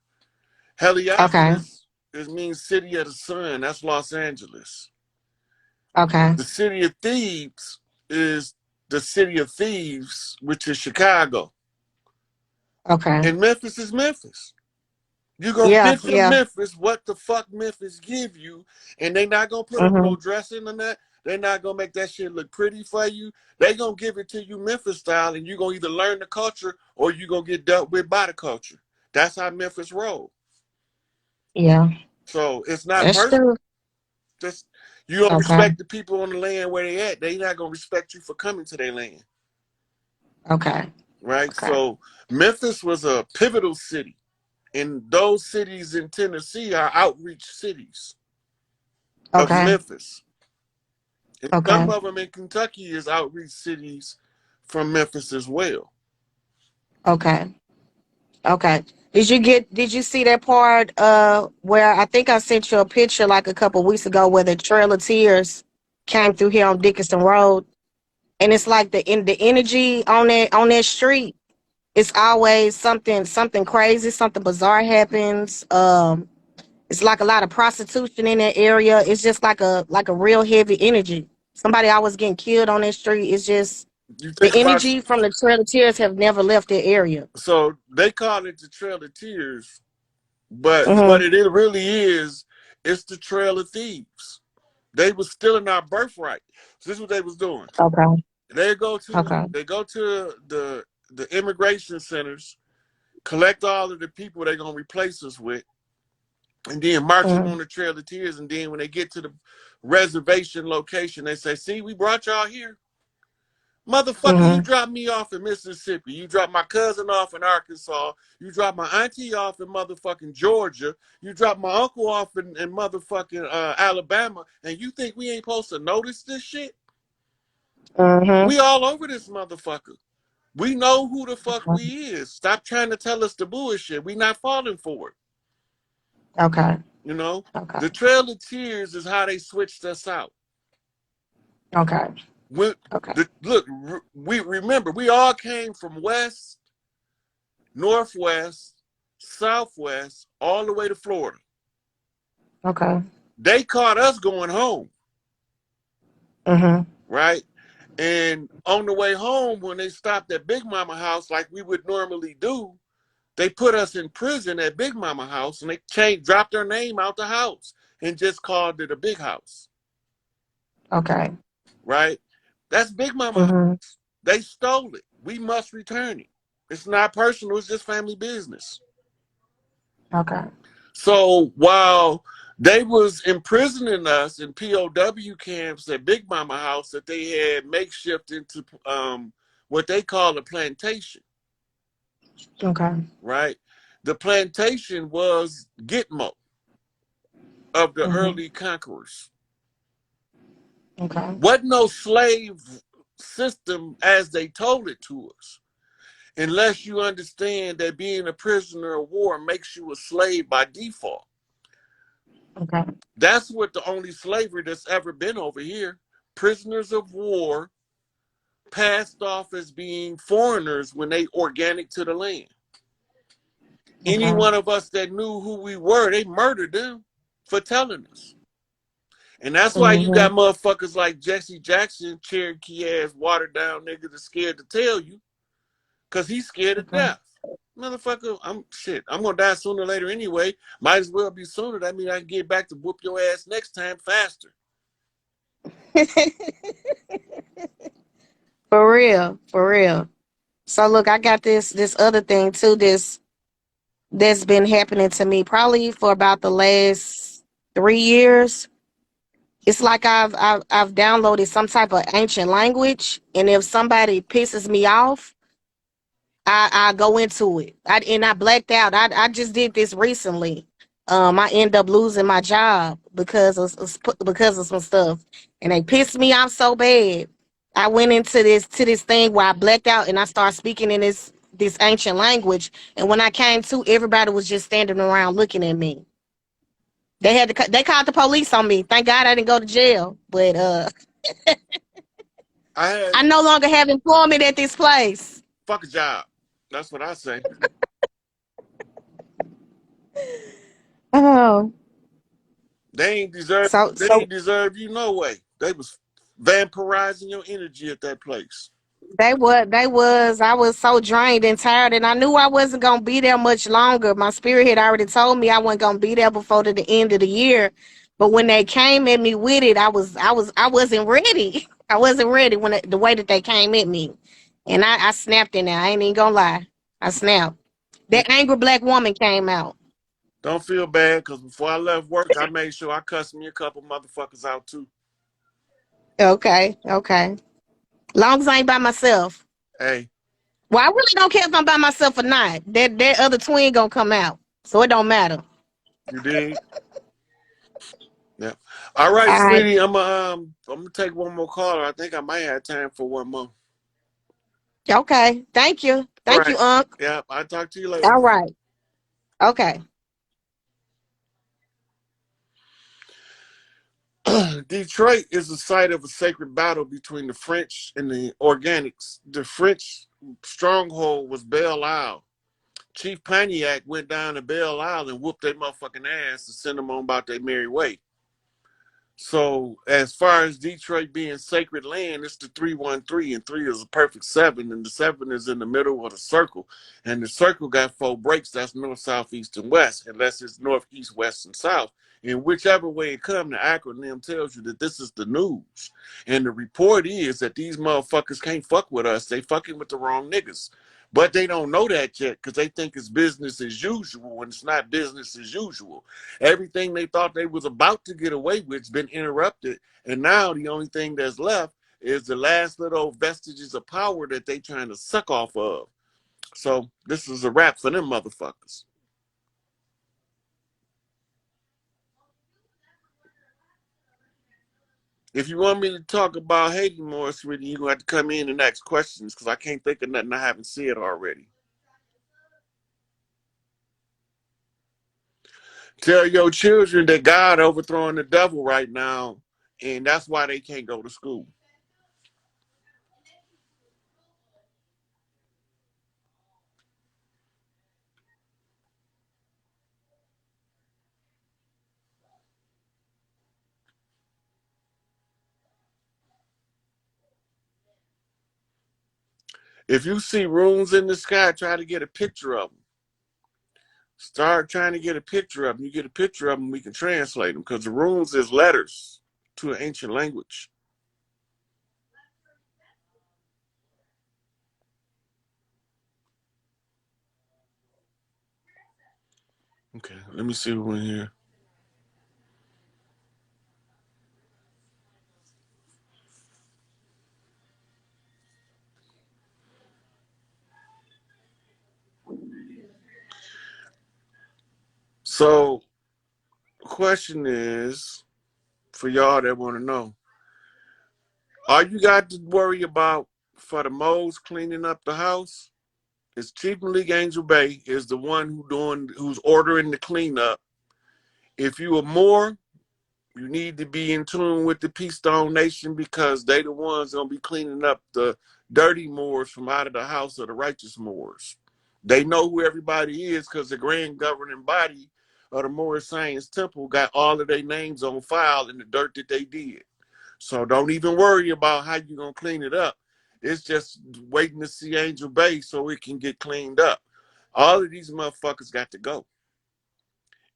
Okay. Heliopolis means city of the sun. That's Los Angeles. Okay. The city of Thebes is the city of thieves, which is Chicago. Okay. And Memphis is Memphis. You're going to Yeah. get from Yeah. Memphis what the fuck Memphis give you, and they not going to put up Mm-hmm. no dressing on that. They're not going to make that shit look pretty for you. They going to give it to you Memphis style, and you're going to either learn the culture or you're going to get dealt with by the culture. That's how Memphis roll. Yeah. So it's not That's personal. true. Just you don't Okay. respect the people on the land where they at. They not going to respect you for coming to their land. Okay. Right? Okay. So Memphis was a pivotal city. And those cities in Tennessee are outreach cities of Okay. Memphis. And some Okay. of them in Kentucky is outreach cities from Memphis as well. Okay. Okay. Did you see that part where I think I sent you a picture like a couple weeks ago where the Trail of Tears came through here on Dickinson Road? And it's like the energy on that street, it's always something crazy, something bizarre happens. It's like a lot of prostitution in that area. It's just like a real heavy energy. Somebody always getting killed on that street. It's just You the think about energy from the Trail of Tears have never left that area. so they call it the Trail of Tears, but what Mm-hmm. it really is, it's the Trail of Thieves. They was stealing our birthright. So this is what they was doing. Okay. They go to Okay. the immigration centers, collect all of the people they're gonna replace us with, and then march them Mm-hmm. on the Trail of Tears. And then when they get to the reservation location, they say, see, we brought y'all here. Motherfucker, you Mm-hmm. dropped me off in Mississippi. You dropped my cousin off in Arkansas. You dropped my auntie off in motherfucking Georgia. You dropped my uncle off in motherfucking Alabama. And you think we ain't supposed to notice this shit? Mm-hmm. We all over this motherfucker. We know who the fuck we is. Stop trying to tell us the bullshit. We not falling for it. Okay. You know? Okay. The Trail of Tears is how they switched us out. Okay. When, Okay. look, we remember, we all came from west, northwest, southwest, all the way to Florida. Okay. They caught us going home, Mm-hmm. right? And on the way home, when they stopped at Big Mama house like we would normally do, they put us in prison at Big Mama house, and they dropped their name out the house and just called it a big house, Okay. right? That's Big Mama house. Mm-hmm. They stole it. We must return it. It's not personal. It's just family business. Okay. So while they was imprisoning us in POW camps at Big Mama house that they had makeshift into what they call a plantation, Okay. right? The plantation was Gitmo of the Mm-hmm. early conquerors. Okay. Wasn't no slave system as they told it to us, unless you understand that being a prisoner of war makes you a slave by default. Okay. That's what the only slavery that's ever been over here. Prisoners of war passed off as being foreigners when they organic to the land. Any Okay. one of us that knew who we were, they murdered them for telling us. And that's why you Mm-hmm. got motherfuckers like Jesse Jackson, Cherokee ass, watered down nigga that's scared to tell you, because he's scared of Okay. death. Motherfucker, I'm gonna die sooner or later anyway. Might as well be sooner. That means I can get back to whoop your ass next time faster. For real. For real. So look, I got this other thing too. That's been happening to me probably for about the last 3 years. It's like I've downloaded some type of ancient language, and if somebody pisses me off, I go into it. I blacked out. I just did this recently. I end up losing my job because of some stuff, and they pissed me off so bad. I went into this thing where I blacked out and I started speaking in this ancient language. And when I came to, everybody was just standing around looking at me. They called the police on me. Thank God I didn't go to jail, but I had I no longer have employment at this place. fuck a job. That's what I say. Oh, They ain't deserve. so They so ain't deserve you no way. They was vampirizing your energy at that place. I was so drained and tired, and I knew I wasn't gonna be there much longer. My spirit had already told me I wasn't gonna be there before the end of the year. But when they came at me with it, I wasn't ready. I wasn't ready the way that they came at me. And I snapped in there. I ain't even gonna lie. I snapped. Yeah. That angry black woman came out. Don't feel bad, because before I left work, I made sure I cussed me a couple motherfuckers out too. Okay, okay. Long as I ain't by myself. Hey, Well, I really don't care if I'm by myself or not. That other twin gonna come out. So it don't matter. you dig? Yeah. All right, All right. sweetie. I'm gonna take one more caller. I think I might have time for one more. Okay. Thank you. All Thank you, right. Unc. Yeah. I'll talk to you later. All right. Okay. Detroit is the site of a sacred battle between the French and the Organics. The French stronghold was Belle Isle. Chief Pontiac went down to Belle Isle and whooped their motherfucking ass and sent them on about their merry way. So as far as Detroit being sacred land, it's the 313, and 3 is a perfect 7, and the 7 is in the middle of the circle. And the circle got 4 breaks, that's north, south, east, and west, unless it's north, east, west, and south. And whichever way it comes, the acronym tells you that this is the news. And the report is that these motherfuckers can't fuck with us. They fucking with the wrong niggas. But they don't know that yet because they think it's business as usual when it's not business as usual. Everything they thought they was about to get away with has been interrupted. And now the only thing that's left is the last little vestiges of power that they trying to suck off of. So this is a wrap for them motherfuckers. If you want me to talk about Haiti more, sweetie, you're going to have to come in and ask questions because I can't think of nothing I haven't said already. Tell your children that God overthrowing the devil right now, and that's why they can't go to school. If you see runes in the sky, try to get a picture of them. Start trying to get a picture of them. You get a picture of them, we can translate them because the runes is letters to an ancient language. Okay, let me see who in here. So, question is for y'all that want to know: all you got to worry about for the moles cleaning up the house is Chief Malik Angel Bay is the one who's ordering the cleanup. If you are more, you need to be in tune with the Peace Stone Nation because they the ones gonna be cleaning up the dirty Moors from out of the house of the righteous Moors. They know who everybody is because the grand governing body of the Moorish Science Temple got all of their names on file in the dirt that they did. So don't even worry about how you're gonna clean it up. It's just waiting to see Angel Bay so it can get cleaned up. All of these motherfuckers got to go.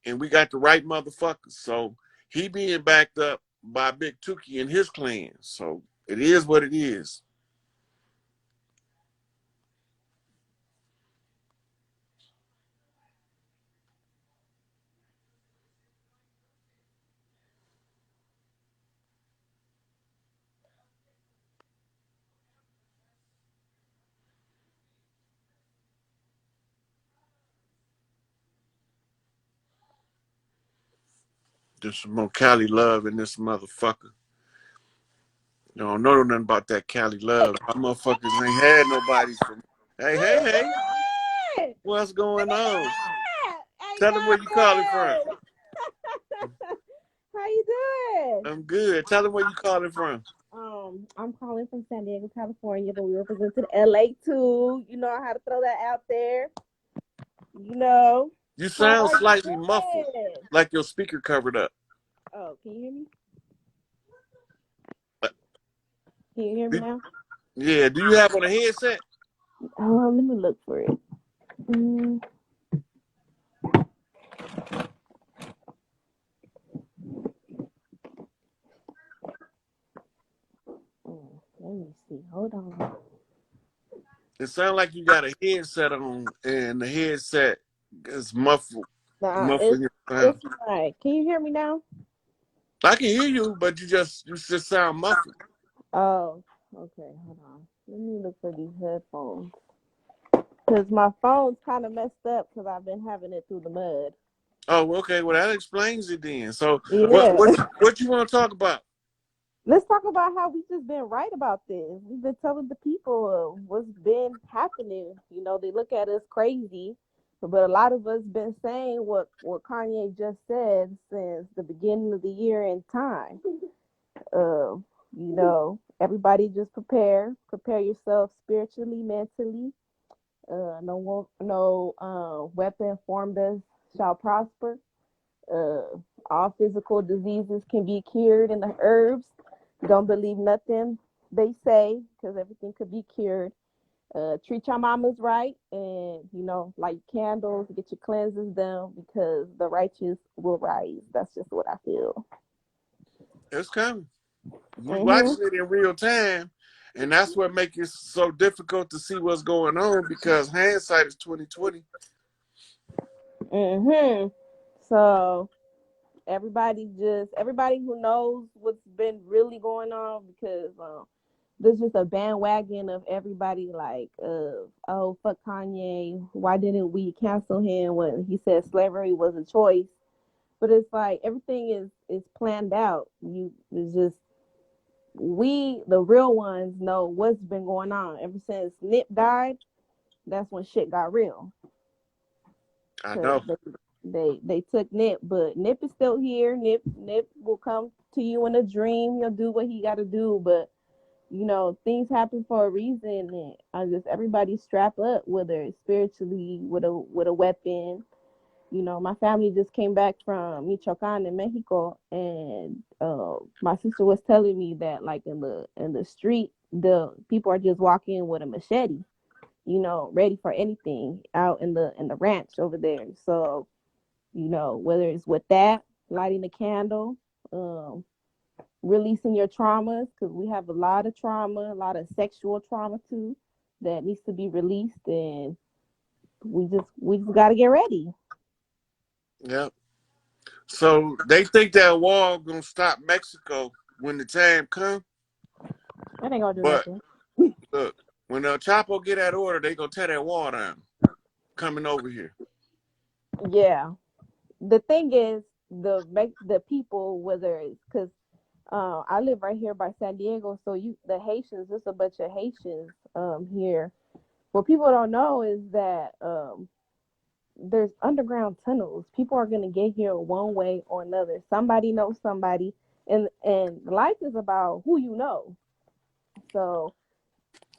And we got the right motherfuckers. So he being backed up by Big Tuki and his clan. So it is what it is. There's some more Cali love in this motherfucker. You don't know nothing about that Cali love. My motherfuckers ain't had nobody from. Hey, hey, hey. What's going on? Hey, Tell them where you calling from. how you doing? I'm good. Tell them where you calling from. I'm calling from San Diego, California, but we represented LA too. You know how to throw that out there. You know. You How sound are you slightly muffled, doing? like your speaker covered up. Oh, can you hear me? Uh, Can you hear me now? Yeah, do you have on a headset? Let me look for it. Mm. Let me see. Hold on. It sounds like you got a headset on, and the headset is muffled, Nah, muffling your sound. it's right. Can you hear me now? I can hear you, but you just sound muffled. Oh, okay. Hold on. Let me look for these headphones. Because my phone's kind of messed up because I've been having it through the mud. Oh, okay. Well, that explains it then. So, what Yeah. what what you want to talk about? Let's talk about how we just been right about this. We've been telling the people what's been happening. You know, they look at us crazy, but a lot of us been saying what Kanye just said since the beginning of the year and time. Uh, everybody just prepare yourself spiritually, mentally. No weapon formed us shall prosper. All physical diseases can be cured in the herbs. Don't believe nothing they say because everything could be cured. Treat your mamas right and, light candles, get your cleanses done because the righteous will rise. That's just what I feel. It's coming. We Mm-hmm. watching it in real time, And that's what makes it so difficult to see what's going on because hindsight is 2020. So everybody who knows what's been really going on, because there's just a bandwagon of everybody like, oh fuck Kanye, why didn't we cancel him when he said slavery was a choice? But it's like everything is planned out. It's just we, the real ones, know what's been going on ever since Nip died. That's when shit got real. I Cause know. they took Nip, but Nip is still here. Nip will come to you in a dream. He'll do what he got to do, but things happen for a reason. And I just everybody strap up, whether it's spiritually with a weapon. My family just came back from Michoacan in Mexico, and my sister was telling me that like in the street, the people are just walking with a machete, ready for anything out in the ranch over there. So, whether it's with that, lighting a candle, um, releasing your traumas, because we have a lot of trauma, a lot of sexual trauma too, that needs to be released, and we just got to get ready. Yep. So they think that wall gonna stop Mexico when the time comes. That ain't gonna do But nothing. look, when El Chapo get that order, they gonna tear that wall down. Coming over here. Yeah. The thing is, the people, whether it's because I live right here by San Diego, so the Haitians, there's a bunch of Haitians here. What people don't know is that there's underground tunnels. People are gonna get here one way or another. Somebody knows somebody, and life is about who you know. So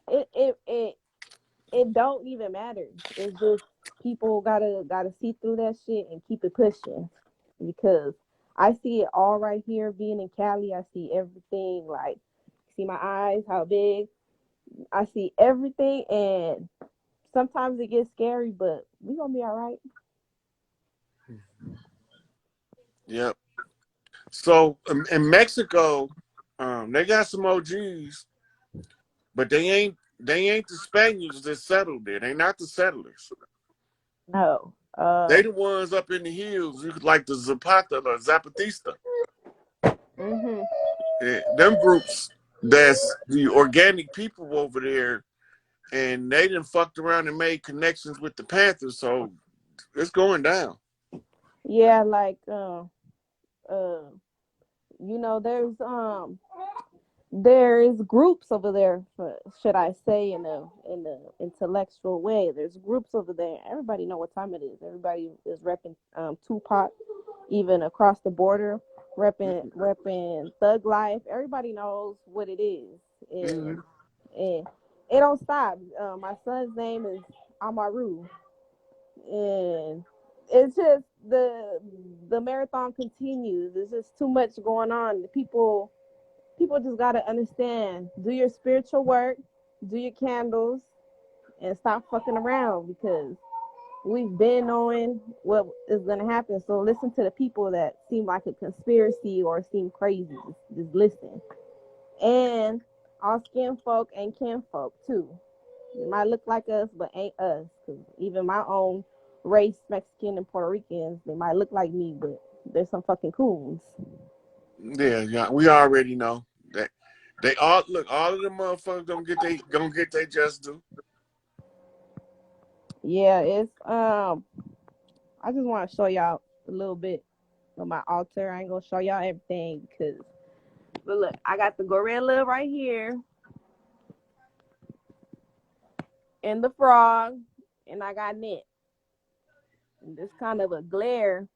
it don't even matter. It's just people gotta see through that shit and keep it pushing, because I see it all right here. Being in Cali, I see everything. Like, see my eyes, how big. I see everything, and sometimes it gets scary, but we gonna be all right. Yep. So in Mexico, they got some OGs, but they ain't the Spaniards that settled there. They not the settlers. No. They the ones up in the hills, like the Zapata or Zapatista. Mhm. Them groups, that's the organic people over there, and they done fucked around and made connections with the Panthers, so it's going down. Yeah, like uh, there is groups over there, should I say, in a intellectual way. There's groups over there. Everybody know what time it is. Everybody is repping Tupac, even across the border, repping Thug Life. Everybody knows what it is, Mm-hmm. and it don't stop. My son's name is Amaru, and it's just the marathon continues. There's just too much going on. The people just gotta understand. Do your spiritual work, do your candles, and stop fucking around, because we've been knowing what is gonna happen. So listen to the people that seem like a conspiracy or seem crazy. Just listen. And all skin folk and kin folk too. They might look like us, but ain't us. Cause even my own race, Mexican and Puerto Ricans, they might look like me, but they're some fucking coons. Yeah, yeah, we already know that. They all look. All of them motherfuckers gonna get they just do. Yeah, it's I just want to show y'all a little bit of my altar. I ain't gonna show y'all everything, because but look, I got the gorilla right here and the frog, and I got Nick. And this kind of a glare.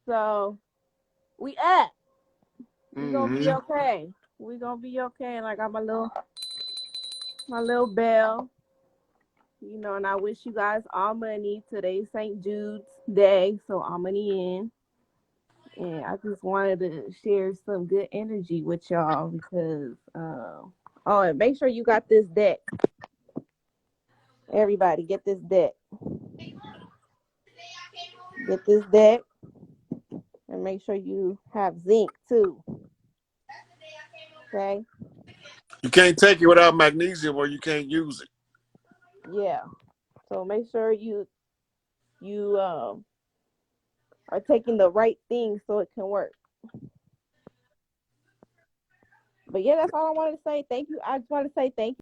So we up. We gonna be Mm-hmm. okay. We gonna be okay. And I got my little bell. And I wish you guys all money. Today's St. Jude's Day, so all money in. And I just wanted to share some good energy with y'all, because oh, and make sure you got this deck. Everybody get this deck. Get this deck, and make sure you have zinc too. Okay? You can't take it without magnesium, or you can't use it. Yeah. So make sure you are taking the right things so it can work. But yeah, that's all I wanted to say. Thank you. I just want to say thank you